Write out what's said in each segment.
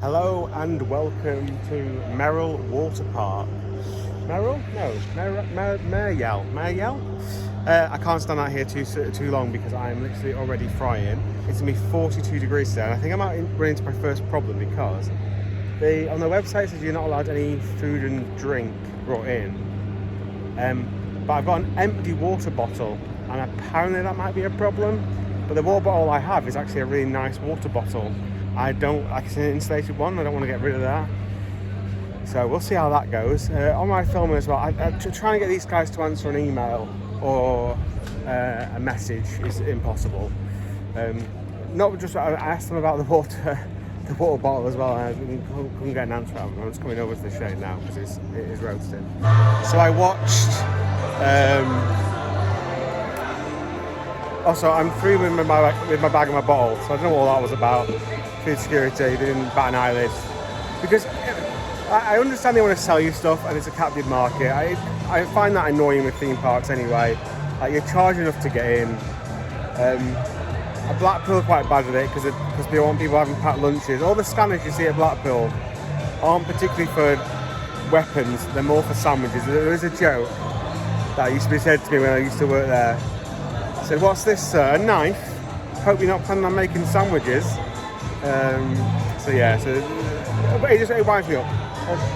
Hello and welcome to Meryl Waterpark. Meryl? No, Meryal? I can't stand out here too long because I'm literally already frying. It's gonna be 42 degrees today, and I think I might run into my first problem because on the website it says you're not allowed any food and drink brought in. But I've got an empty water bottle, and apparently that might be a problem. But the water bottle I have is actually a really nice water bottle. It's an insulated one, I don't want to get rid of that. So we'll see how that goes. On my filming as well, I try and get these guys to answer an email or a message is impossible. Not just, I asked them about the water bottle as well, and I couldn't get an answer out of them. I'm just coming over to the shade now because it is roasting. So I watched, also I'm through with my bag and my bottle, so I don't know what all that was about. Food security, they didn't bat an eyelid. Because I understand they want to sell you stuff and it's a captive market. I find that annoying with theme parks anyway. Like, you're charging enough to get in. Blackpool are quite bad at it because they want people having packed lunches. All the scanners you see at Blackpool aren't particularly for weapons, they're more for sandwiches. There is a joke that used to be said to me when I used to work there. I said, "What's this, sir? A knife? Hope you're not planning on making sandwiches." But it winds me up.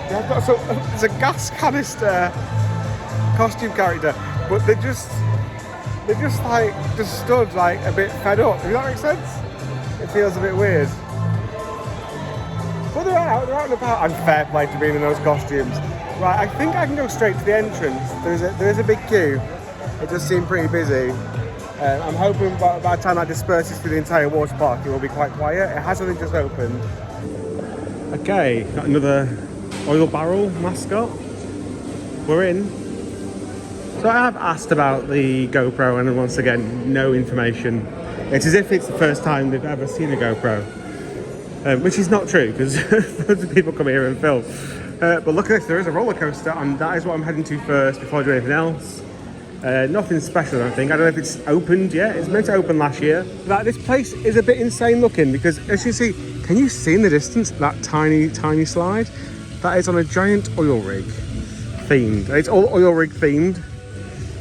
There's a gas canister costume character, but they're just stood like a bit fed up. Does that make sense? It feels a bit weird. But they're out and about, and fair play to being in those costumes. Right, I think I can go straight to the entrance. There is a big queue. It does seem pretty busy. I'm hoping by the time that disperses through the entire water park, it will be quite quiet. It has only just opened. Okay, got another oil barrel mascot. We're in. So I have asked about the GoPro, and once again, no information. It's as if it's the first time they've ever seen a GoPro, which is not true because loads of people come here and film. But look at this, there is a roller coaster, and that is what I'm heading to first before I do anything else. Nothing special, I don't think. I don't know if it's opened yet. It's meant to open last year. This place is a bit insane looking because, as you see, can you see in the distance that tiny slide? That is on a giant oil rig themed. It's all oil rig themed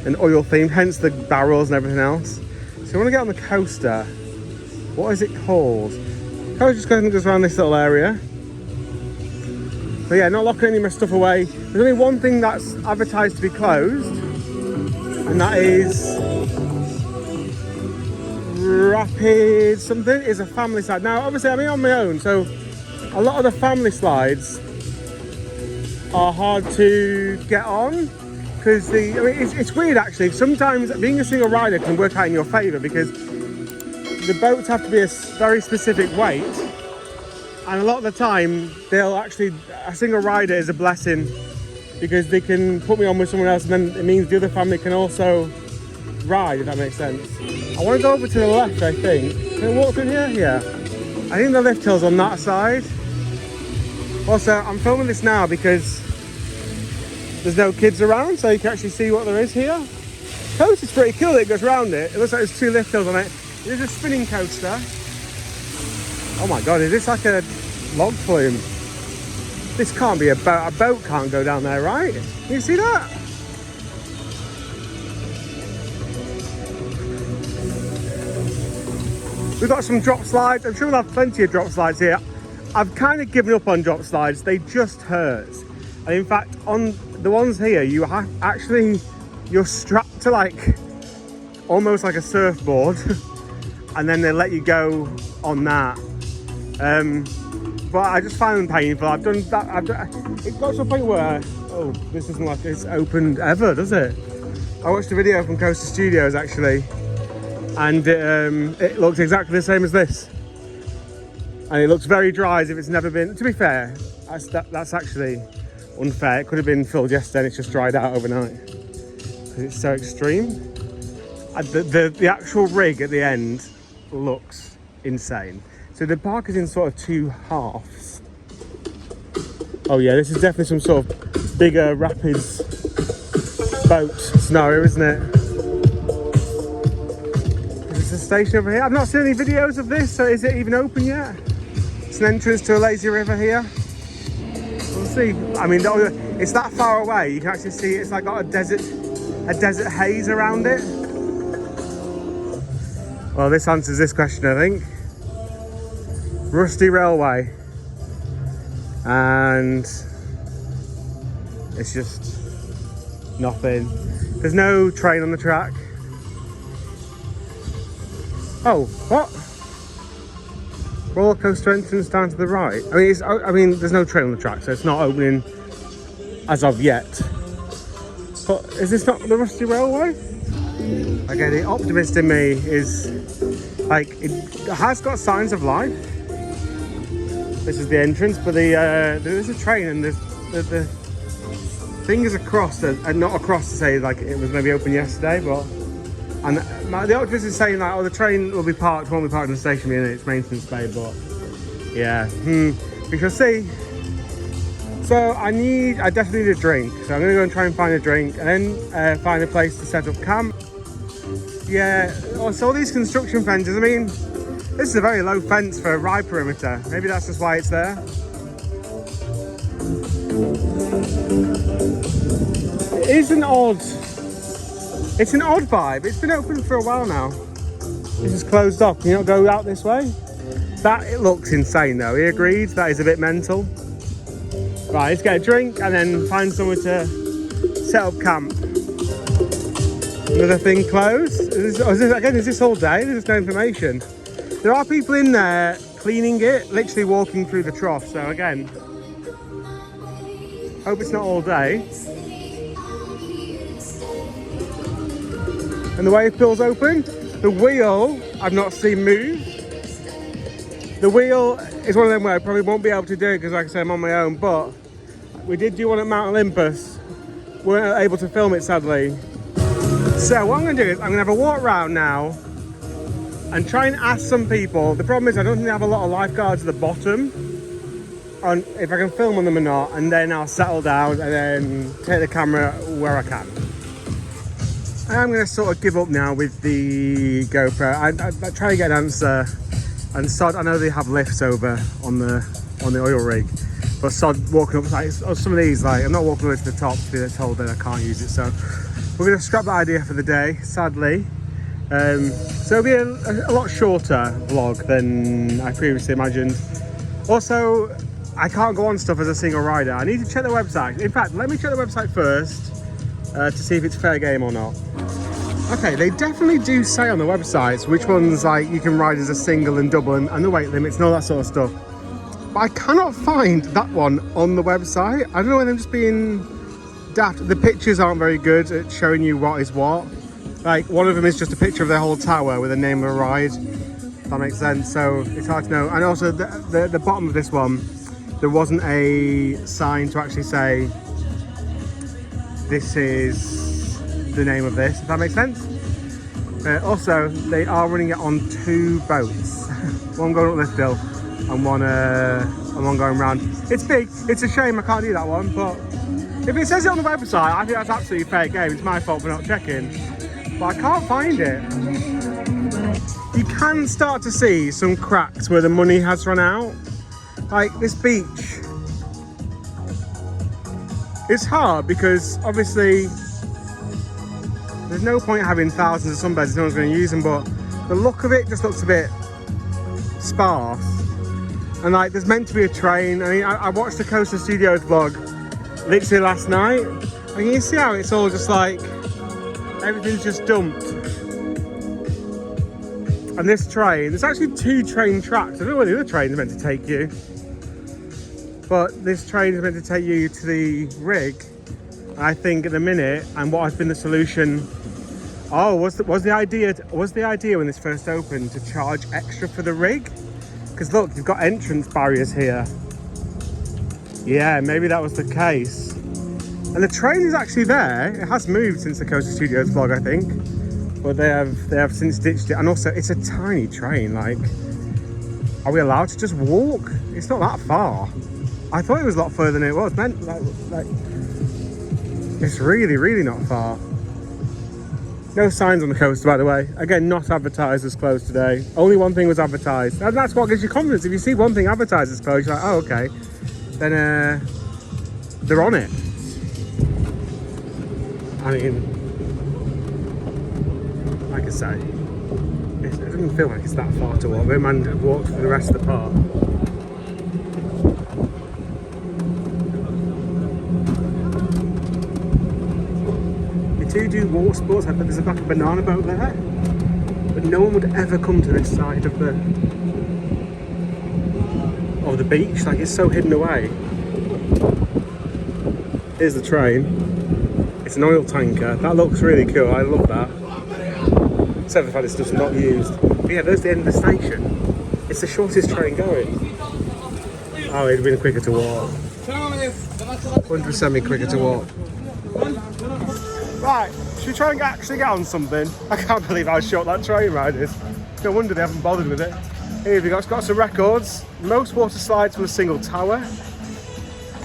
and oil themed, hence the barrels and everything else. So I want to get on the coaster. What is it called? Coaster just goes around this little area. So yeah, not locking any of my stuff away. There's only one thing that's advertised to be closed, and that is Rapid something. Is a family slide. Now obviously I'm on my own, so a lot of the family slides are hard to get on because it's weird actually. Sometimes being a single rider can work out in your favour because the boats have to be a very specific weight, and a lot of the time a single rider is a blessing because they can put me on with someone else, and then it means the other family can also ride, if that makes sense. I want to go over to the left, I think. Can I walk in here? Yeah. I think the lift hill's on that side. Also, I'm filming this now because there's no kids around, so you can actually see what there is here. The coaster's pretty cool, it goes around it. It looks like there's two lift hills on it. There's a spinning coaster. Oh my god, is this like a log flume? This can't be a boat. A boat can't go down there, right? Can you see that? We've got some drop slides. I'm sure we'll have plenty of drop slides here. I've kind of given up on drop slides. They just hurt. And in fact, on the ones here, you're strapped to like almost like a surfboard, and then they let you go on that. But I just find them painful. I've done that. It got to a point where, oh, this isn't like it's opened ever, does it? I watched a video from Coaster Studios actually, and it looks exactly the same as this. And it looks very dry as if it's never been. To be fair, that's actually unfair. It could have been filled yesterday and it's just dried out overnight because it's so extreme. The actual rig at the end looks insane. So the park is in sort of two halves. Oh yeah, this is definitely some sort of bigger rapids boat scenario, isn't it? Is this a station over here? I've not seen any videos of this, so is it even open yet? It's an entrance to a lazy river here. We'll see. I mean, it's that far away. You can actually see it's like got a desert haze around it. Well, this answers this question, I think. Rusty railway, and it's just nothing. There's no train on the track. Oh, what? Roller coaster entrance down to the right. I mean, there's no train on the track, so it's not opening as of yet. But is this not the Rusty Railway? Okay, the optimist in me is like, it has got signs of life. This is the entrance, but there is a train, and the thing is across, and not across to say like it was maybe open yesterday, but. And the optimist is saying like, oh, the train will be parked, won't be parked in the station in its maintenance bay, but yeah, we shall see. So I definitely need a drink, so I'm gonna go and try and find a drink, and then find a place to set up camp. Yeah, so all these construction fences, I mean, this is a very low fence for a ride perimeter. Maybe that's just why it's there. It's an odd vibe. It's been open for a while now. This is closed off. Can you not go out this way? It looks insane though. He agreed. That is a bit mental. Right, let's get a drink and then find somewhere to set up camp. Another thing closed. Is this all day? There's no information. There are people in there cleaning it, literally walking through the trough. So again, hope it's not all day. And the way it feels open, the wheel I've not seen move. The wheel is one of them where I probably won't be able to do it because, like I said, I'm on my own, but we did do one at Mount Olympus. We weren't able to film it, sadly. So what I'm going to do is I'm going to have a walk around now and try and ask some people. The problem is I don't think they have a lot of lifeguards at the bottom on if I can film on them or not, and then I'll settle down and then take the camera where I can. I'm going to sort of give up now with the GoPro. I try to get an answer, and sod, I know they have lifts over on the oil rig, but sod walking up like some of these, like I'm not walking over to the top to be told that I can't use it. So we're going to scrap that idea for the day, sadly. So it'll be a lot shorter vlog than I previously imagined. Also, I can't go on stuff as a single rider. I need to check the website. In fact, let me check the website first to see if it's fair game or not. Okay, they definitely do say on the websites which ones like you can ride as a single and double and the weight limits and all that sort of stuff. But I cannot find that one on the website. I don't know whether I'm just being daft. The pictures aren't very good at showing you what is what. Like one of them is just a picture of the whole tower with the name of a ride. If that makes sense. So it's hard to know. And also the bottom of this one, there wasn't a sign to actually say this is the name of this, if that makes sense. Also, they are running it on 2 boats. One going up this hill and one going round. It's big. It's a shame I can't do that one, but if it says it on the website, I think that's absolutely fair game. It's my fault for not checking, but I can't find it. You can start to see some cracks where the money has run out. Like this beach. It's hard because obviously there's no point having thousands of sunbeds if no one's going to use them, but the look of it just looks a bit sparse. And like there's meant to be a train. I mean, I watched the Coastal Studios vlog literally last night, and you see how it's all just like everything's just dumped. And this train, there's actually 2 train tracks. I don't know where the other train is meant to take you, but this train is meant to take you to the rig. I think at the minute, and what has been the solution. Oh, was the idea when this first opened to charge extra for the rig? Because look, you've got entrance barriers here. Yeah, maybe that was the case. And the train is actually there. It has moved since the Coastal Studios vlog, I think, but they have since ditched it. And also, it's a tiny train. Like, are we allowed to just walk? It's not that far. I thought it was a lot further than it was. Meant like it's really, really not far. No signs on the coaster, by the way. Again, not advertised as closed today. Only one thing was advertised. And that's what gives you confidence. If you see one thing advertised as closed, you're like, oh, okay. Then they're on it. I mean, like I say, it doesn't feel like it's that far to walk. We man walked for the rest of the park. Do water sports, but there's like a banana boat there, but no one would ever come to this side of the beach. Like, it's so hidden away. Here's the train. It's an oil tanker. That looks really cool. I love that, except for the fact it's just not used. But yeah, there's the end of the station. It's the shortest train going. Oh, it'd been quicker to walk. 100% quicker to walk. Right, should we try and actually get on something? I can't believe how short that train ride is. No wonder they haven't bothered with it. Here we go, it's got some records. Most water slides from a single tower.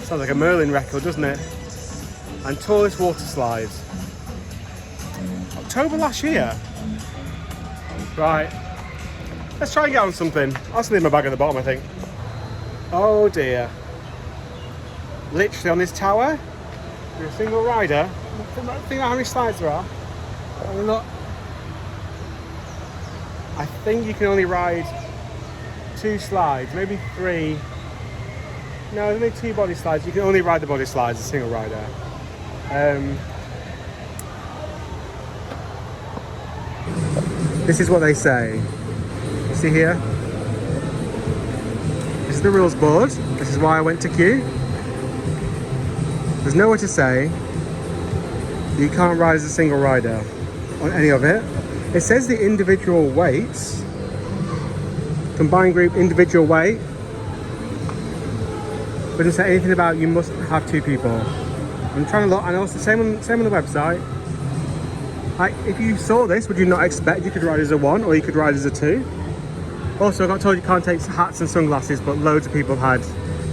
Sounds like a Merlin record, doesn't it? And tallest water slides. October last year. Right, let's try and get on something. I'll just leave my bag at the bottom, I think. Oh dear. Literally on this tower, you're a single rider. Think about how many slides there are. Look, I think you can only ride 2 slides, maybe 3. No, there's only 2 body slides. You can only ride the body slides as a single rider. This is what they say. You see here? This is the rules board. This is why I went to queue. There's nowhere to say you can't ride as a single rider on any of it. It says the individual weights, combined group individual weight, but it doesn't say anything about you must have 2 people. I'm trying to look, and also same on the website. Like, if you saw this, would you not expect you could ride as a 1 or you could ride as a 2? Also, I got told you can't take hats and sunglasses, but loads of people had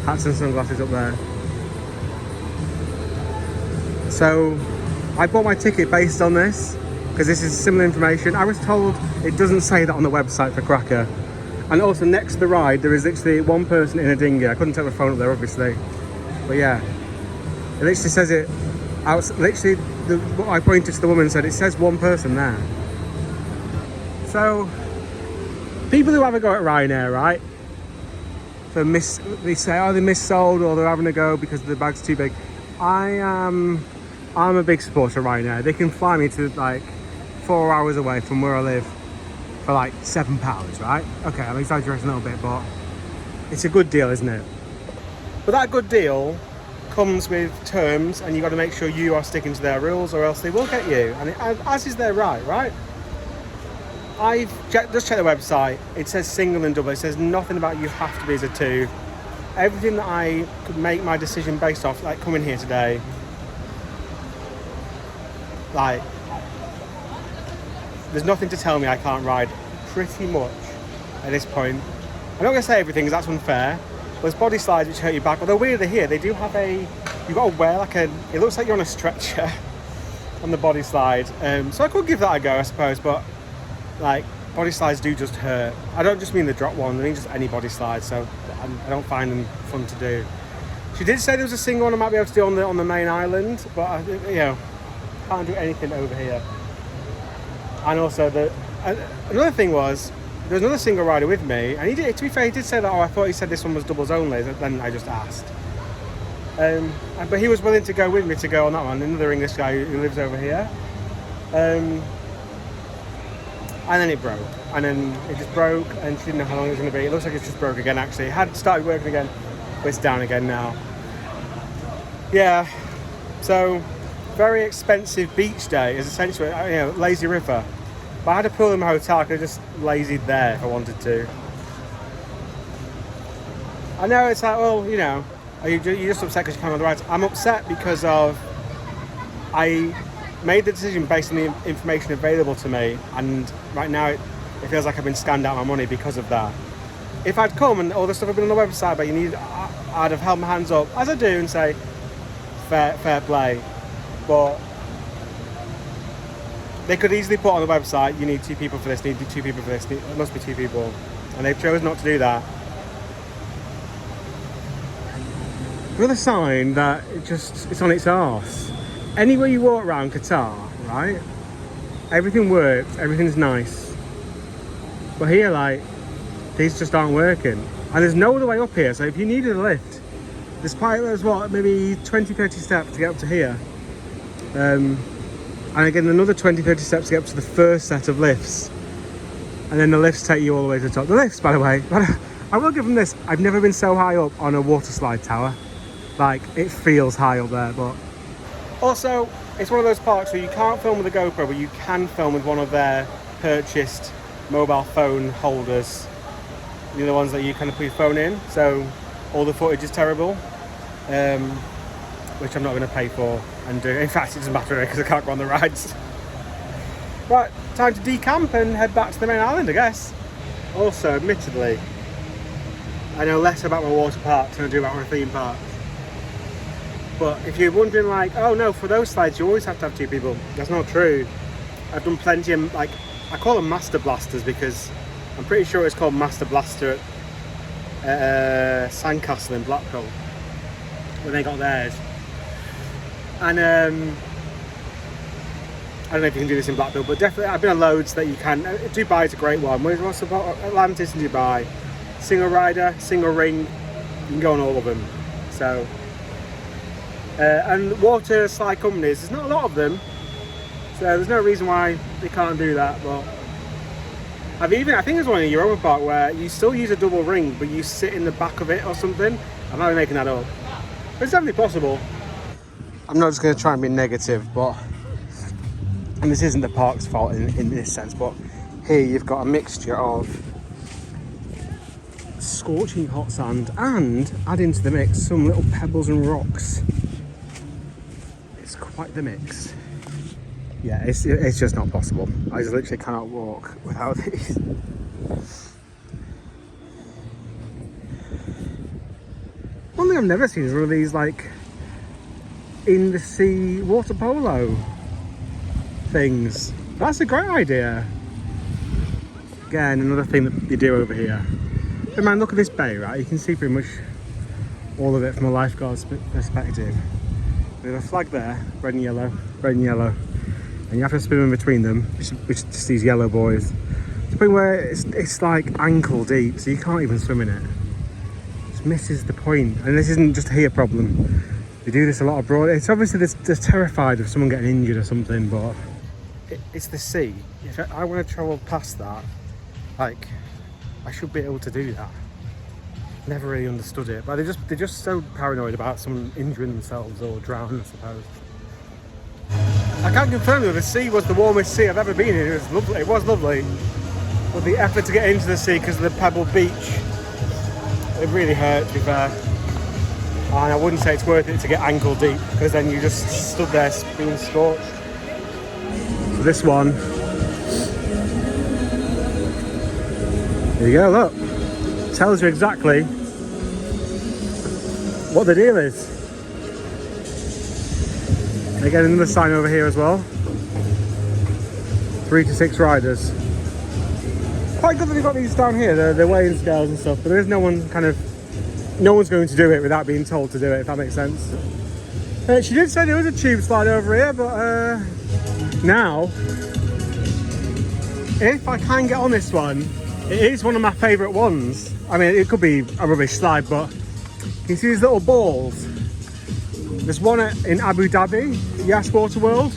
hats and sunglasses up there. So I bought my ticket based on this, because this is similar information. I was told it doesn't say that on the website for Cracker. And also next to the ride, there is literally 1 person in a dinghy. I couldn't take my phone up there, obviously. But yeah, it literally says it. Literally, what I pointed to the woman and said, it says 1 person there. So, people who have a go at Ryanair, right? They say, oh, they missold, or they're having a go because the bag's too big. I'm a big supporter of Ryanair. They can fly me to like 4 hours away from where I live for like £7, right? Okay, I'm exaggerating a little bit, but it's a good deal, isn't it? But that good deal comes with terms, and you've got to make sure you are sticking to their rules, or else they will get you. And as is their right? I've just checked the website. It says single and double. It says nothing about you have to be as a 2. Everything that I could make my decision based off, like coming here today, like, there's nothing to tell me I can't ride pretty much at this point. I'm not going to say everything because that's unfair. There's body slides which hurt your back, although weirdly here they do have you've got to wear like it looks like you're on a stretcher on the body slide. So I could give that a go, I suppose, but like, body slides do just hurt. I don't just mean the drop one, I mean just any body slide, so I don't find them fun to do. She did say there was a single one I might be able to do on the main island, but I, can't do anything over here. And also another thing was, there was another single rider with me, and he did, to be fair, he did say that, I thought he said this one was doubles only, then I just asked. But he was willing to go with me to go on that one, another English guy who lives over here. And then it broke, and then it just broke, and she didn't know how long it was going to be. It looks like it's just broke again, actually. It had started working again, but it's down again now. Yeah, so very expensive beach day is essentially, lazy river. But I had a pool in my hotel, I could have just lazied there if I wanted to. I know it's like, well, you're just upset because you can't on the rides. I'm upset because I made the decision based on the information available to me, and right now it feels like I've been scammed out of my money because of that. If I'd come and all the stuff had been on the website, but I'd have held my hands up, as I do, and say, fair play. But They could easily put on the website, you need 2 people for this, you need 2 people for this, it must be 2 people. And they've chosen not to do that. Another sign that it's on its arse. Anywhere you walk around Qatar, right? Everything works, everything's nice. But here, like, these just aren't working. And there's no other way up here, so if you needed a lift, there's what, maybe 20-30 steps to get up to here. And again, another 20-30 steps to get up to the first set of lifts. And then the lifts take you all the way to the top. The lifts, by the way, I will give them this. I've never been so high up on a water slide tower. Like, it feels high up there, but... Also, it's one of those parks where you can't film with a GoPro, but you can film with one of their purchased mobile phone holders. You know, the ones that you kind of put your phone in, so all the footage is terrible. Which I'm not going to pay for and do. In fact, it doesn't matter because I can't go on the rides. Right, time to decamp and head back to the main island, I guess. Also, admittedly, I know less about my water parks than I do about my theme parks. But if you're wondering, like, oh no, for those slides you always have to have 2 people, that's not true. I've done plenty of, like, I call them Master Blasters because I'm pretty sure it's called Master Blaster at Sandcastle in Blackpool when they got theirs. And I don't know if you can do this in Blackpool, but definitely I've been on loads that you can. Dubai is a great one. What's about Atlantis and Dubai? Single rider, single ring, you can go on all of them. So, and water slide companies, there's not a lot of them, so there's no reason why they can't do that. But I think there's one in Europa Park where you still use a double ring, but you sit in the back of it or something. I'm not making that up. But it's definitely possible. I'm not just going to try and be negative, but, and this isn't the park's fault in this sense, but here you've got a mixture of scorching hot sand and add into the mix some little pebbles and rocks. It's quite the mix. Yeah, it's just not possible. I just literally cannot walk without these. One thing I've never seen is one of these, like, in the sea water polo things. That's a great idea. Again, another thing that they do over here. But man, look at this bay, right? You can see pretty much all of it from a lifeguard's perspective. We have a flag there, red and yellow, red and yellow. And you have to swim in between them, which is just these yellow buoys. To the point where it's like ankle deep, so you can't even swim in it. Just misses the point. And this isn't just a here problem. They do this a lot abroad. It's obviously they're terrified of someone getting injured or something, but it's the sea. If I want to travel past that, like, I should be able to do that. Never really understood it, but they're just so paranoid about someone injuring themselves or drowning, I suppose. I can't confirm that the sea was the warmest sea I've ever been in. It was lovely. It was lovely, but the effort to get into the sea because of the pebble beach, it really hurt, to be fair. And I wouldn't say it's worth it to get ankle deep, because then you just stood there being scorched. So this one, there you go, look. Tells you exactly what the deal is. Again, another sign over here as well. 3 to 6 riders. Quite good that they've got these down here, the weighing scales and stuff, but there's no one's going to do it without being told to do it, if that makes sense. She did say there was a tube slide over here, but now, if I can get on this one, it is one of my favourite ones. I mean, it could be a rubbish slide, but you see these little balls? There's one in Abu Dhabi, Yas Water World.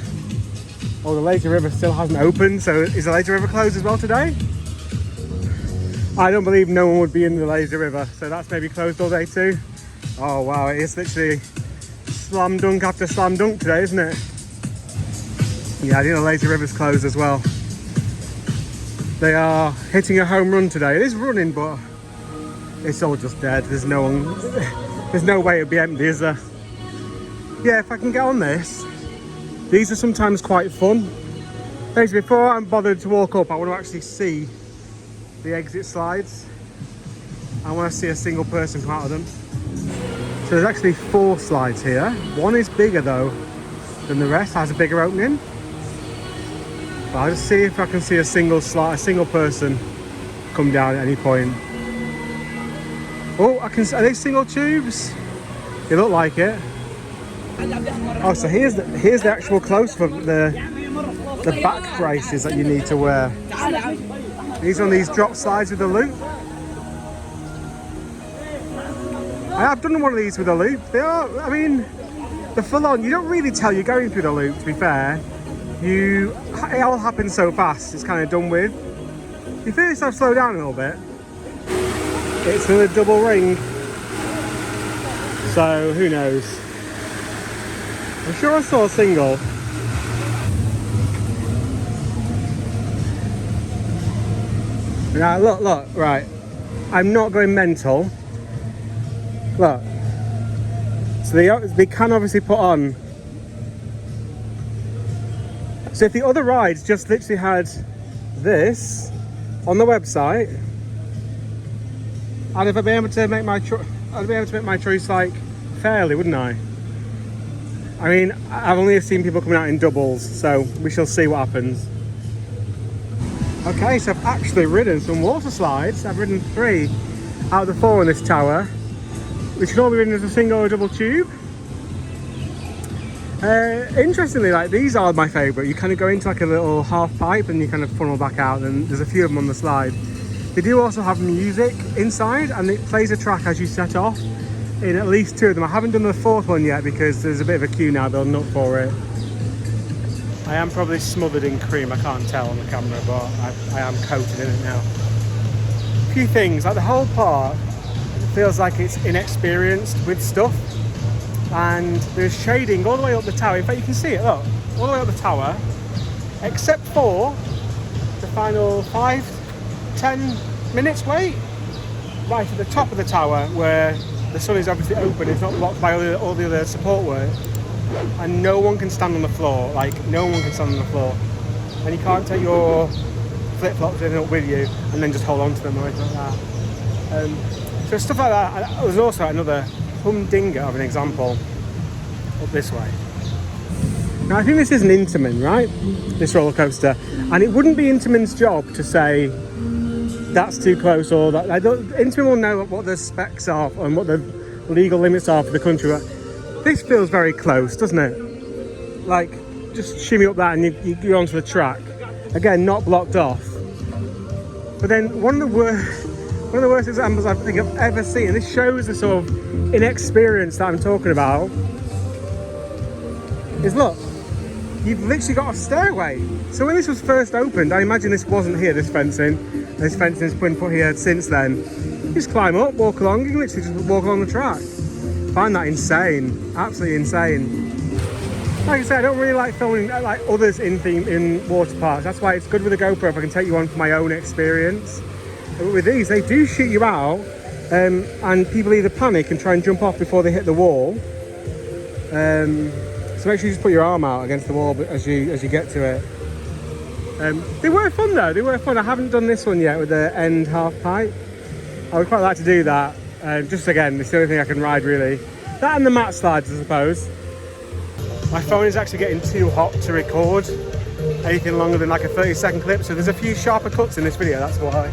Oh, the lazy river still hasn't opened, so is the lazy river closed as well today? I don't believe no one would be in the lazy river, so that's maybe closed all day too. Oh wow, it is literally slam dunk after slam dunk today, isn't it? Yeah, I think the lazy river's closed as well. They are hitting a home run today. It is running, but it's all just dead. There's no way it'd be empty, is there? Yeah, if I can get on this, these are sometimes quite fun. Basically, before I'm bothered to walk up, I want to actually see the exit slides. I want to see a single person come out of them. So there's actually 4 slides here. One is bigger though than the rest, has a bigger opening. I'll just see if I can see a single person come down at any point. Oh, I can. Are they single tubes? They look like it. Oh, so here's the actual close for the back braces that you need to wear. These on these drop slides with the loop. I have done one of these with a loop. They are, I mean, they're full on. You don't really tell you're going through the loop, to be fair. It all happens so fast, it's kind of done with. You feel yourself slow down a little bit. It's another double ring. So, who knows? I'm sure I saw a single. Now, look, right. I'm not going mental. Look. So they can obviously put on. So if the other rides just literally had this on the website, I'd have been able to make my choice like fairly, wouldn't I? I mean, I've only seen people coming out in doubles, so we shall see what happens. Okay, so I've actually ridden some water slides. I've ridden 3 out of the 4 in this tower, which can all be ridden as a single or double tube. Interestingly, like, these are my favourite. You kind of go into like a little half pipe and you kind of funnel back out, and there's a few of them on the slide. They do also have music inside, and it plays a track as you set off in at least 2 of them. I haven't done the 4th one yet because there's a bit of a queue now building up for it. I am probably smothered in cream, I can't tell on the camera, but I am coated in it now. A few things, like the whole park feels like it's inexperienced with stuff, and there's shading all the way up the tower. In fact, you can see it, look, all the way up the tower, except for the final 5-10 minutes wait, right at the top of the tower where the sun is obviously open, it's not blocked by all the other support work, and no one can stand on the floor, like no one can stand on the floor, and you can't take your flip-flops in up with you and then just hold on to them or anything like that. So stuff like that. There's also another humdinger of an example up this way. Now I think this is an Intamin, right? This roller coaster, and it wouldn't be Intamin's job to say that's too close or that. Intamin will know what the specs are and what the legal limits are for the country. But this feels very close, doesn't it? Like, just shimmy up that and you're onto the track. Again, not blocked off. But then one of the worst examples I think I've ever seen, and this shows the sort of inexperience that I'm talking about, is look, you've literally got a stairway. So when this was first opened, I imagine this wasn't here, this fencing. This fencing's been put here since then. You just climb up, walk along, you can literally just walk along the track. I find that insane, absolutely insane. Like I said, I don't really like filming like others in water parks. That's why it's good with a GoPro if I can take you on for my own experience. But with these, they do shoot you out, and people either panic and try and jump off before they hit the wall. So make sure you just put your arm out against the wall as you get to it. They were fun though, they were fun. I haven't done this one yet with the end half pipe. I would quite like to do that. Just again, it's the only thing I can ride really. That and the mat slides, I suppose. My phone is actually getting too hot to record anything longer than like a 30-second clip, so there's a few sharper cuts in this video, that's why.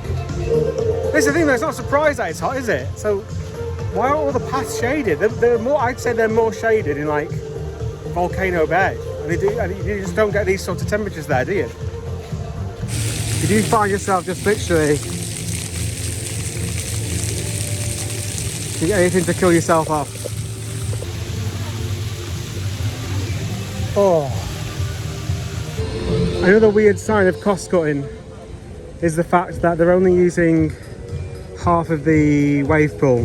This is the thing though, it's not a surprise that it's hot, is it? So why are all the paths shaded? They're more, I'd say they're more shaded in like Volcano Bay. And you just don't get these sort of temperatures there, do you? You do find yourself just literally, you get anything to kill yourself off. Oh. Another weird sign of cost cutting is the fact that they're only using half of the wave pool.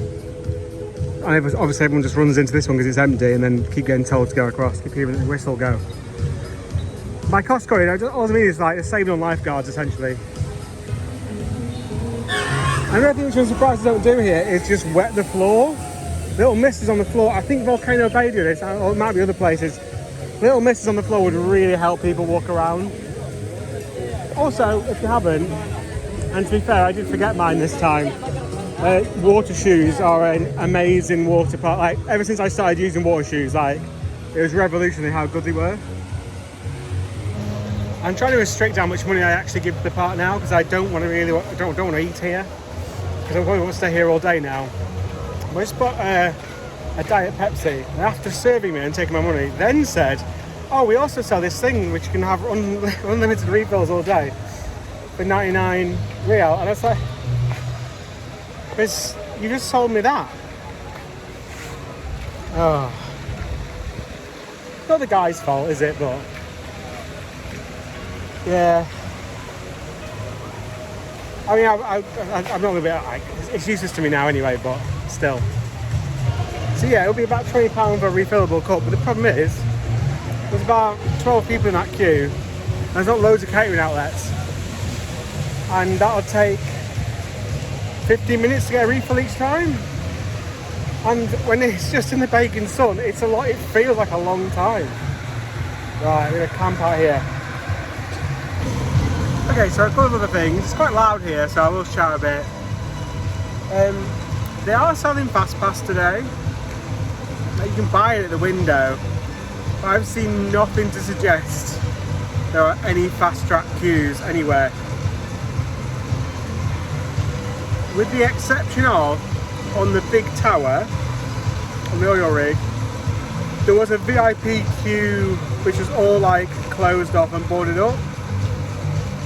And obviously everyone just runs into this one because it's empty and then keep getting told to go across, keep hearing the whistle go. By cost cutting, all I mean is like they're saving on lifeguards essentially. Another thing which I'm surprised they don't do here is just wet the floor. Little misses on the floor. I think Volcano Bay do this, or it might be other places. Little misses on the floor would really help people walk around. Also, if you haven't, and to be fair, I did forget mine this time, water shoes are an amazing water park. Like, ever since I started using water shoes, like, it was revolutionary how good they were. I'm trying to restrict how much money I actually give to the park now, because I don't want to don't want to eat here, because I'm going to stay here all day now. I just bought a Diet Pepsi, and after serving me and taking my money, then said, oh, we also sell this thing which you can have unlimited refills all day for 99 real. And I was like, you just sold me that. Oh. Not the guy's fault, is it? But yeah. I mean, I'm not going to be like, it's useless to me now anyway, but still. So yeah, it'll be about £20 for a refillable cup, but the problem is, there's about 12 people in that queue, and there's not loads of catering outlets, and that'll take 15 minutes to get a refill each time, and when it's just in the baking sun, it's a lot. It feels like a long time. Right, we're gonna camp out here. Okay, so a couple of other things. It's quite loud here, so I will shout a bit. They are selling Fast Pass today. You can buy it at the window. But I've seen nothing to suggest there are any fast track queues anywhere. With the exception of, on the big tower, on the oil rig, there was a VIP queue which was all like closed off and boarded up.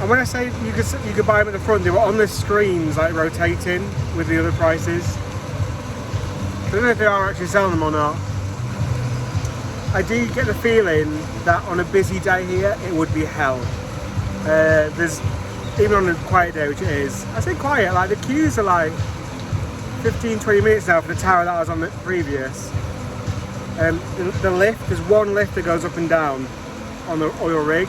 And when I say you could buy them at the front, they were on the screens like rotating with the other prices. I don't know if they are actually selling them or not. I do get the feeling that on a busy day here, it would be hell. There's, even on a quiet day, which it is, I say quiet, like the queues are like 15-20 minutes now for the tower that I was on the previous. The lift, there's one lift that goes up and down on the oil rig,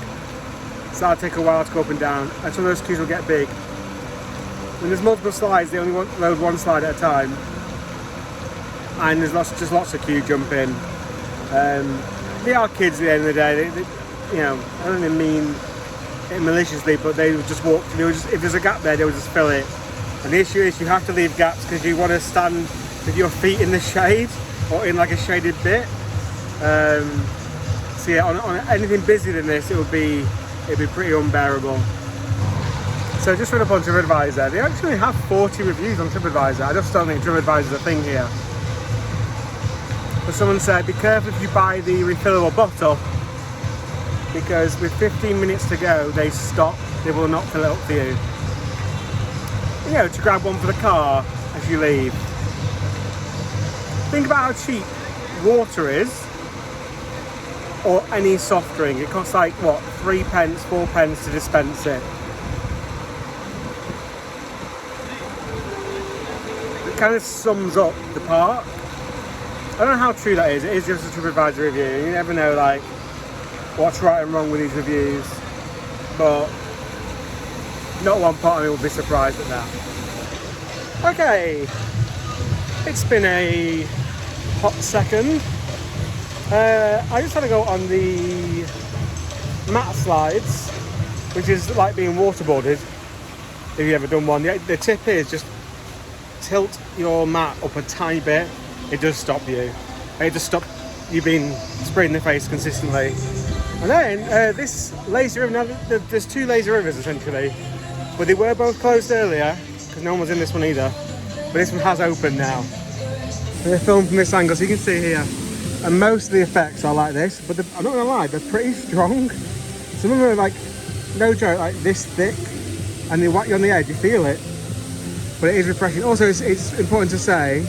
so that'll take a while to go up and down, and so those queues will get big. When there's multiple slides, they only load one slide at a time, and there's just lots of queue jumping. They are kids at the end of the day. They, you know, I don't even mean it maliciously, but they would just walk. If there's a gap there, they would just fill it. And the issue is you have to leave gaps because you want to stand with your feet in the shade or in like a shaded bit. So yeah, on anything busier than this, it'd be pretty unbearable. So just read up on TripAdvisor. They actually have 40 reviews on TripAdvisor. I just don't think TripAdvisor is a thing here. But someone said, be careful if you buy the refillable bottle, because with 15 minutes to go, they stop. They will not fill it up for you. You know, to grab one for the car as you leave. Think about how cheap water is, or any soft drink. It costs like, what, 3 pence, 4 pence to dispense it. It kind of sums up the park. I don't know how true that is. It is just a TripAdvisor review. You never know, like, what's right and wrong with these reviews. But not one part of me will be surprised at that. Okay, it's been a hot second. I just had to go on the mat slides, which is like being waterboarded. If you've ever done one, the tip is just tilt your mat up a tiny bit. It does stop you. It just stops you being sprayed in the face consistently. And then this lazy river, now there's two lazy rivers essentially, but they were both closed earlier because no one was in this one either. But this one has opened now. They're filmed from this angle, so you can see here. And most of the effects are like this, but I'm not gonna lie, they're pretty strong. Some of them are like, no joke, like this thick, and they whack you on the edge, you feel it. But it is refreshing. Also, it's important to say,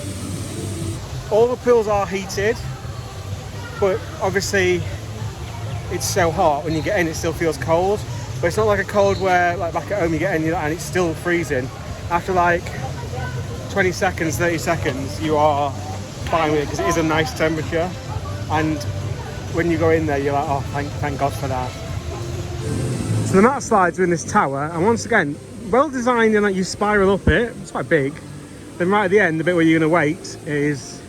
all the pools are heated, but obviously it's so hot when you get in, it still feels cold. But it's not like a cold where, like back at home, you get in and it's still freezing. After like 20 seconds, 30 seconds, you are fine with it because it is a nice temperature. And when you go in there, you're like, oh, thank God for that. So the mat slides are in this tower, and once again, well designed in that you spiral up it. It's quite big. Then right at the end, the bit where you're going to wait is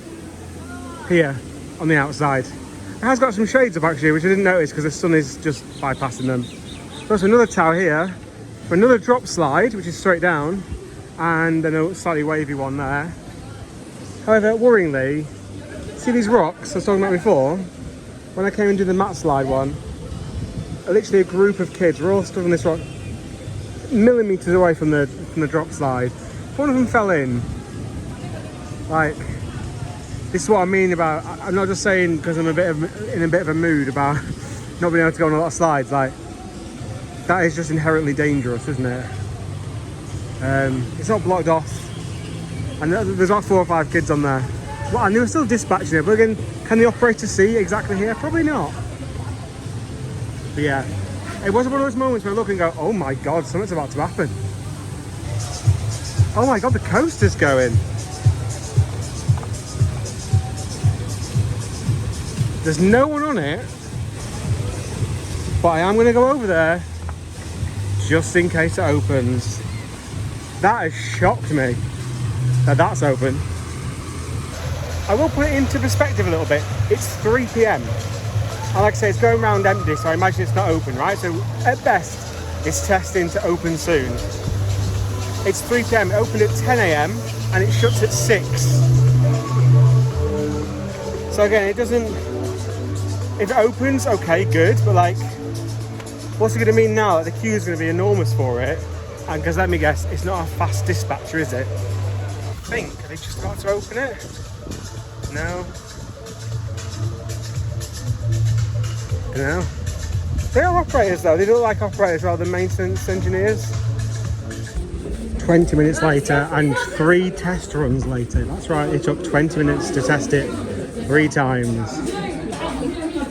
here on the outside. It has got some shades up actually, which I didn't notice because the sun is just bypassing them. There's another tower here for another drop slide, which is straight down, and then a slightly wavy one there. However, worryingly, see these rocks I was talking about before? When I came and did the mat slide one, literally a group of kids. We're all stood on this rock, millimeters away from the drop slide. One of them fell in. Like, this is what I mean about. I'm not just saying because I'm in a bit of a mood about not being able to go on a lot of slides. Like, that is just inherently dangerous, isn't it? It's not blocked off, and there's like 4 or 5 kids on there. Well, and they were still dispatching it, but again, can the operator see exactly here? Probably not. But yeah, it was one of those moments where I look and go, oh my god, something's about to happen. Oh my god, the coaster's going. There's no one on it, but I am going to go over there just in case it opens. That has shocked me that that's open. I will put it into perspective a little bit. It's 3 p.m. and like I say, it's going around empty, so I imagine it's not open, right? So at best, it's testing to open soon. It's 3 p.m. It opened at 10 a.m. and it shuts at 6. So again, it doesn't. If it opens, okay, good, but like, what's it going to mean now? The queue is going to be enormous for it, and because let me guess, it's not a fast dispatcher, is it? I think, are they just about to open it? No. No. They are operators though, they look like operators rather than maintenance engineers. 20 minutes later and 3 test runs later. That's right, it took 20 minutes to test it 3 times.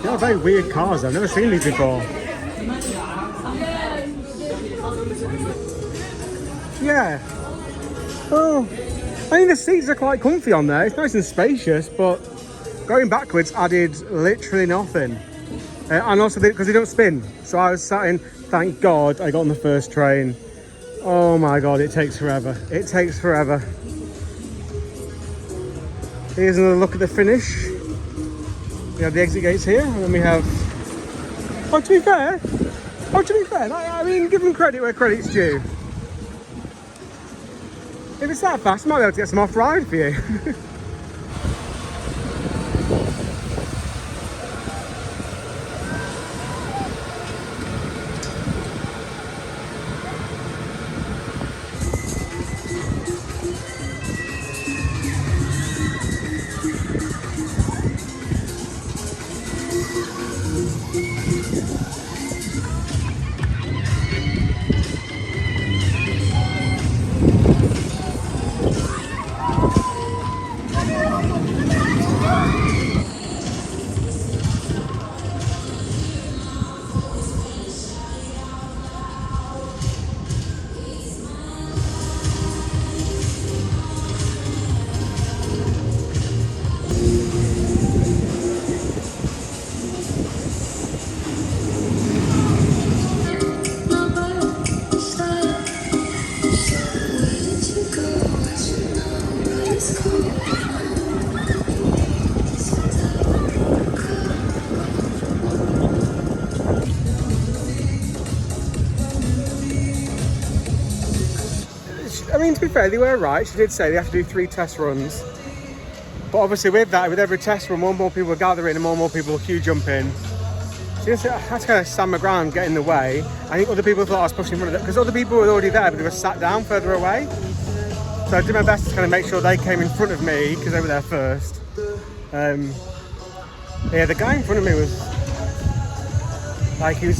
They are very weird cars, I've never seen these before. Yeah. Oh, I mean the seats are quite comfy on there. It's nice and spacious, but going backwards added literally nothing. And also because they don't spin. So I was sat in, thank God I got on the first train. Oh my God, it takes forever. It takes forever. Here's another look at the finish. We have the exit gates here, and then we have... Oh, to be fair, I mean, give them credit where credit's due. If it's that fast, I might be able to get some off-ride for you. I mean, to be fair, they were right. She did say they have to do 3 test runs. But obviously with that, with every test run, more and more people are gathering and more people queue jumping. So you had to kind of stand my ground, get in the way. I think other people thought I was pushing in front of them, because other people were already there, but they were sat down further away. So I did my best to kind of make sure they came in front of me, because they were there first. Yeah, the guy in front of me was... like, he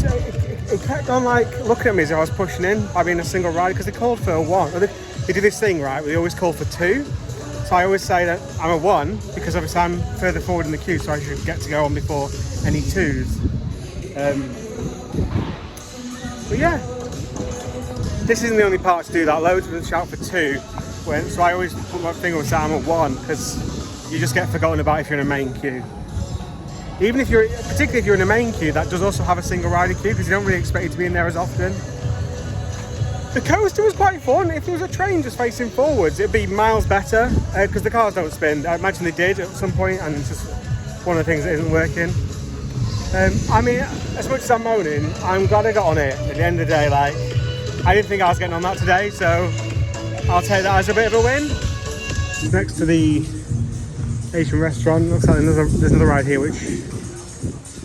kept on like looking at me as if I was pushing in by being a single rider, because they called for a 1. They do this thing, right, where they always call for 2. So I always say that I'm a 1 because obviously I'm further forward in the queue, so I should get to go on before any 2s. But yeah, this isn't the only part to do that. Loads of them shout for 2. So I always put my finger and say I'm a 1, because you just get forgotten about if you're in a main queue. Even if you're, particularly if you're in a main queue, that does also have a single rider queue, because you don't really expect you to be in there as often. The coaster was quite fun. If there was a train just facing forwards, it'd be miles better, because the cars don't spin. I imagine they did at some point, and it's just one of the things that isn't working. I mean, as much as I'm moaning, I'm glad I got on it. At the end of the day, like, I didn't think I was getting on that today, so I'll take that as a bit of a win. Next to the Asian restaurant, looks like there's another ride here, which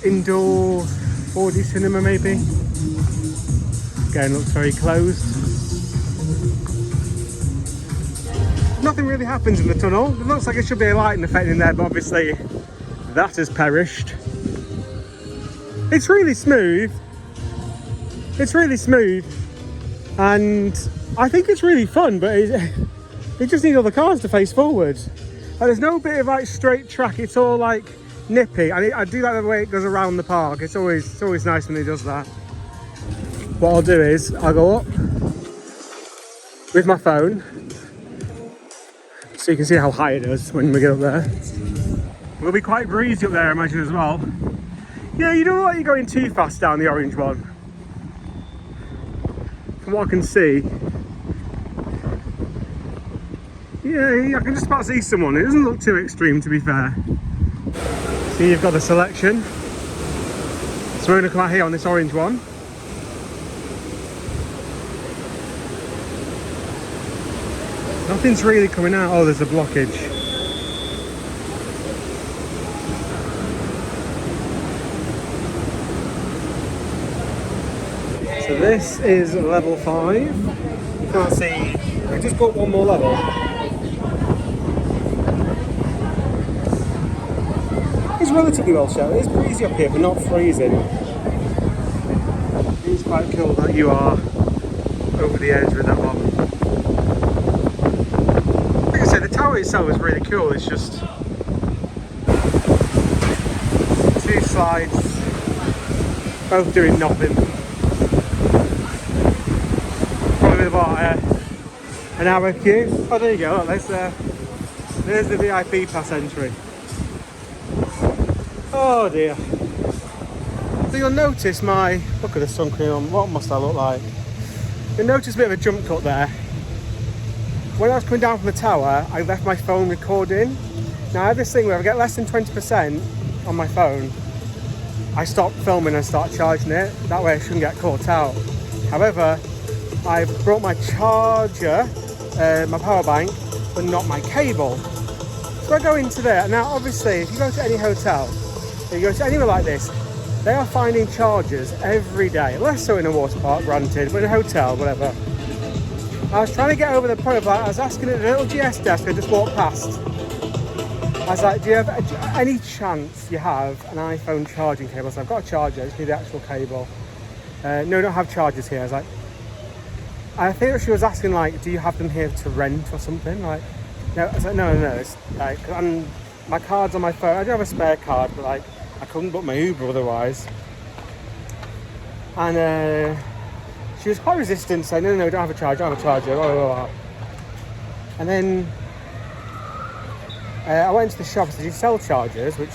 indoor 4D cinema maybe. Again, looks very closed. Nothing really happens in the tunnel. It looks like it should be a lighting effect in there, but obviously that has perished. It's really smooth. It's really smooth, and I think it's really fun, but it just needs all the cars to face forward. And there's no bit of like straight track. It's all like nippy, and I do like the way it goes around the park. It's always nice when it does that. What I'll do is I'll go up with my phone, so you can see how high it is when we get up there. It'll be quite breezy up there, I imagine, as well. Yeah, you don't look like you're going too fast down the orange one. From what I can see. Yeah, I can just about see someone. It doesn't look too extreme, to be fair. So you've got the selection. So we're going to come out here on this orange one. Nothing's really coming out. Oh, there's a blockage. So this is level 5. You can't see. I just got one more level. It's relatively well shown. It's breezy up here, but not freezing. It's quite cool that you are over the edge with that one. Like I said, the tower itself is really cool. It's just 2 slides, both doing nothing. Probably about an hour queue. Oh, there you go. Look, there's the VIP pass entry. Oh dear. So you'll notice look at the sun cream on. What must I look like? You'll notice a bit of a jump cut there. When I was coming down from the tower, I left my phone recording. Now I have this thing where if I get less than 20% on my phone, I stop filming and start charging it. That way I shouldn't get caught out. However, I've brought my charger, my power bank, but not my cable. So I go into there. Now obviously, if you go to any hotel, if you go to anywhere like this, they are finding chargers every day. Less so in a water park, granted, but in a hotel, whatever. I was trying to get over the point of like, I was asking at a little GS desk, I just walked past. I was like, do you have any chance you have an iPhone charging cable? So I've got a charger, I just need the actual cable. No, I don't have chargers here. I was like, I think she was asking like, do you have them here to rent or something? Like, no, I was like, no, it's like, my card's on my phone. I do have a spare card, but like, I couldn't book my Uber otherwise. And she was quite resistant, saying, no, I don't have a charger, blah, blah, blah. And then I went to the shop and said, do you sell chargers? Which,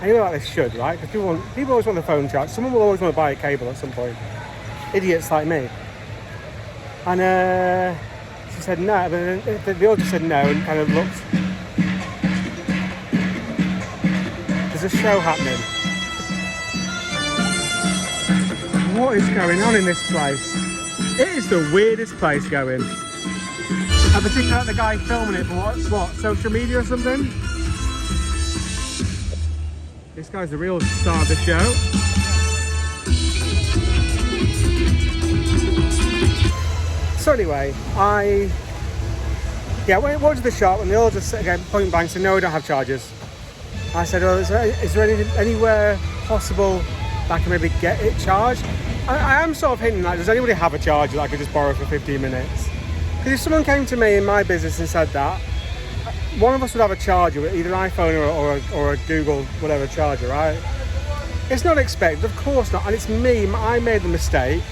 anyway, like they should, right? Because people always want the phone charged. Someone will always want to buy a cable at some point. Idiots like me. And she said no, but the other said no and kind of looked. There's a show happening. What is going on in this place? It is the weirdest place going. I particularly like the guy filming it for what, social media or something? This guy's the real star of the show. So anyway, I went to the shop and they all just again point blank said, no, we don't have chargers. I said, well, is there anywhere possible that I can maybe get it charged? I am sort of hinting like, does anybody have a charger that I could just borrow for 15 minutes? Because if someone came to me in my business and said that, one of us would have a charger, either an iPhone or a Google whatever charger, right? It's not expected, of course not, and it's me, I made the mistake.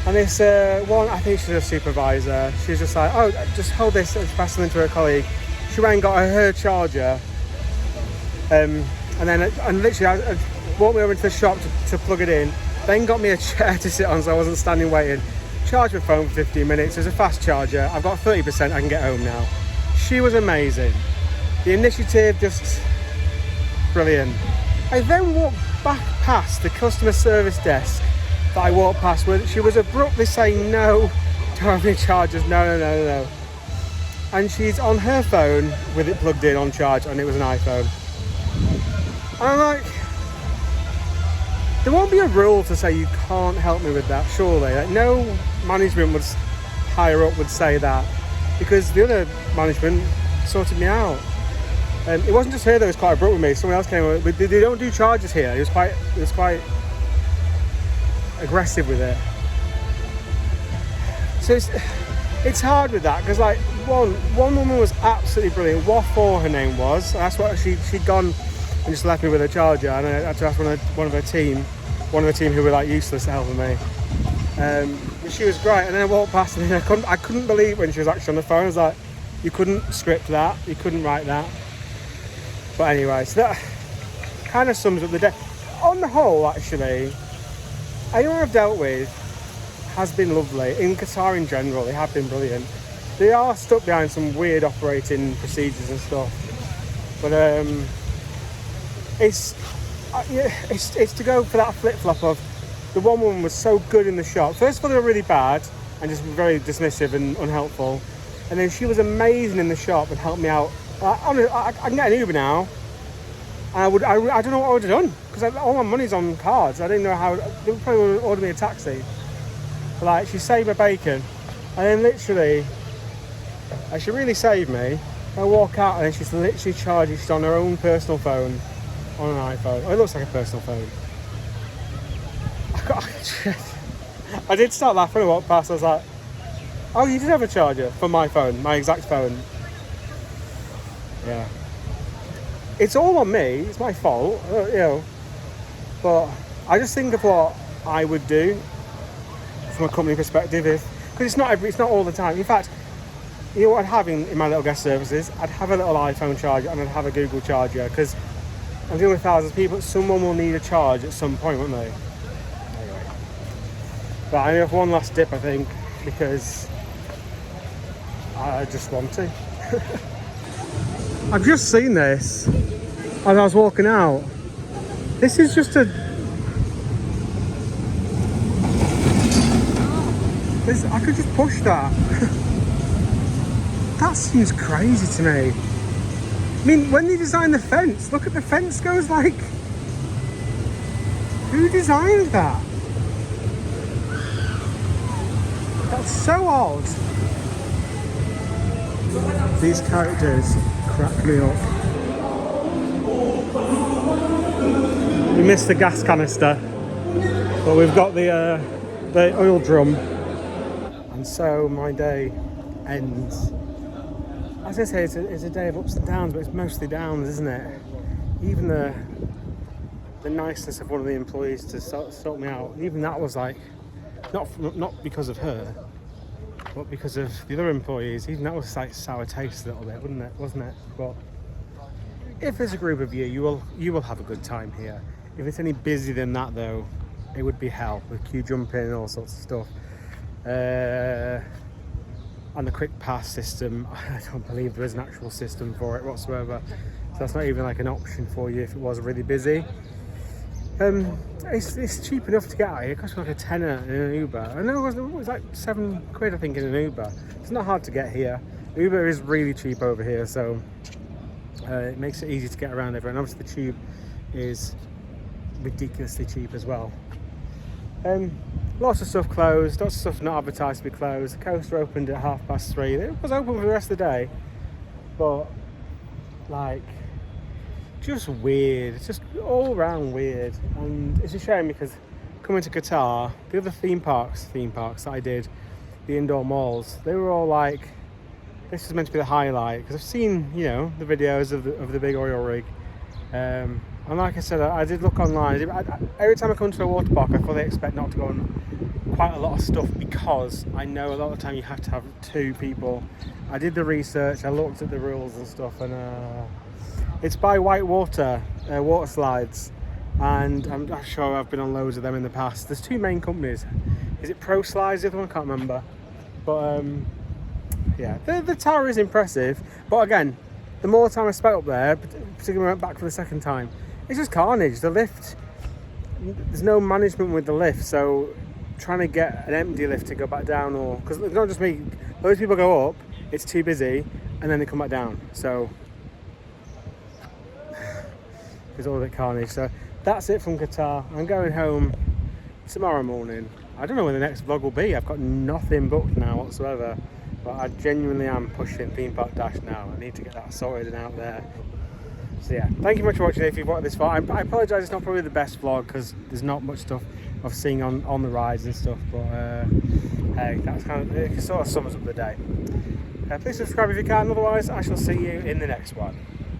And this one, I think she's a supervisor, she's just like, oh, just hold this and pass something to her colleague. She went and got her charger. And literally I walked me over into the shop to plug it in, then got me a chair to sit on so I wasn't standing waiting, charged my phone for 15 minutes, there's a fast charger, I've got 30%, I can get home now. She was amazing. The initiative, just brilliant. I then walked back past the customer service desk that I walked past where she was abruptly saying, no, don't have any chargers, no. And she's on her phone with it plugged in on charge, and it was an iPhone. And I'm like, There won't be a rule to say you can't help me with that, surely. Like, no management would higher up would say that, because the other management sorted me out. It wasn't just her that was quite abrupt with me. Someone else came over. They don't do charges here. It was quite aggressive with it. So it's hard with that, because like one woman was absolutely brilliant. Waffle, her name was. That's what she'd gone and just left me with a charger, and I had to ask one of the team who were like useless to helping me. But she was great, and then I walked past and I couldn't believe when she was actually on the phone. I was like, you couldn't script that, you couldn't write that. But anyway, so that kind of sums up the day. On the whole, actually, anyone I've dealt with has been lovely. In Qatar in general, they have been brilliant. They are stuck behind some weird operating procedures and stuff, but it's to go for that flip-flop of the one woman was so good in the shop. First of all, they were really bad and just very dismissive and unhelpful, and then she was amazing in the shop and helped me out. I can get an Uber now. I don't know what I would have done, because all my money's on cards. I didn't know how. They would probably order me a taxi. But like, she saved my bacon, and then literally, she really saved me. I walk out and then she's literally charging. She's on her own personal phone, on an iPhone. Oh, it looks like a personal phone. I did start laughing. I walked past. I was like, "Oh, you did have a charger for my phone, my exact phone." Yeah, it's all on me. It's my fault, you know. But I just think of what I would do from a company perspective, because it's not all the time. In fact, you know what I'd have in my little guest services? I'd have a little iPhone charger and I'd have a Google charger, because I'm dealing with thousands of people. Someone will need a charge at some point, won't they? Anyway, but I have one last dip, I think, because I just want to. I've just seen this as I was walking out. This is just I could just push that. That seems crazy to me. I mean, when they designed the fence, look at the fence goes like... Who designed that? That's so odd. These characters crack me up. We missed the gas canister, but we've got the oil drum. And so my day ends. As I say, it's a day of ups and downs, but it's mostly downs, isn't it? Even the niceness of one of the employees to sort me out, even that was like, not because of her, but because of the other employees. Even that was like sour taste a little bit, wasn't it? But if there's a group of you, you will have a good time here. If it's any busier than that, though, it would be hell with queue jumping and all sorts of stuff. And the quick pass system, I don't believe there is an actual system for it whatsoever. So that's not even like an option for you if it was really busy. It's cheap enough to get out here. It costs like a tenner in an Uber. I know it was like £7 I think in an Uber. It's not hard to get here. Uber is really cheap over here, so it makes it easy to get around everywhere. And obviously the tube is ridiculously cheap as well. Lots of stuff closed, lots of stuff not advertised to be closed. The coaster opened at 3:30. It was open for the rest of the day, but like, just weird. It's just all around weird, and it's a shame because coming to Qatar, the other theme parks that I did, the indoor malls, they were all like, this was meant to be the highlight, because I've seen, you know, the videos of the big oil rig. And like I said, I did look online. Every time I come to a water park, I fully expect not to go on quite a lot of stuff, because I know a lot of the time you have to have 2 people. I did the research, I looked at the rules and stuff, and it's by White Water slides, and I'm sure I've been on loads of them in the past. There's 2 main companies. Is it Pro Slides? The other one, I can't remember. But yeah, the tower is impressive. But again, the more time I spent up there, particularly when I went back for the second time, it's just carnage. The lift, there's no management with the lift, so trying to get an empty lift to go back down, or because it's not just me, those people go up, it's too busy, and then they come back down. So It's all a bit carnage. So that's it from Qatar. I'm going home tomorrow morning. I don't know when the next vlog will be. I've got nothing booked now whatsoever. But I genuinely am pushing Theme Park Dash now. I need to get that sorted and out there. So yeah, thank you much for watching if you've watched this far. I apologise, it's not probably the best vlog because there's not much stuff I've seen on the rides and stuff. But hey, that's kind of, it sort of sums up the day. Please subscribe if you can, otherwise I shall see you in the next one.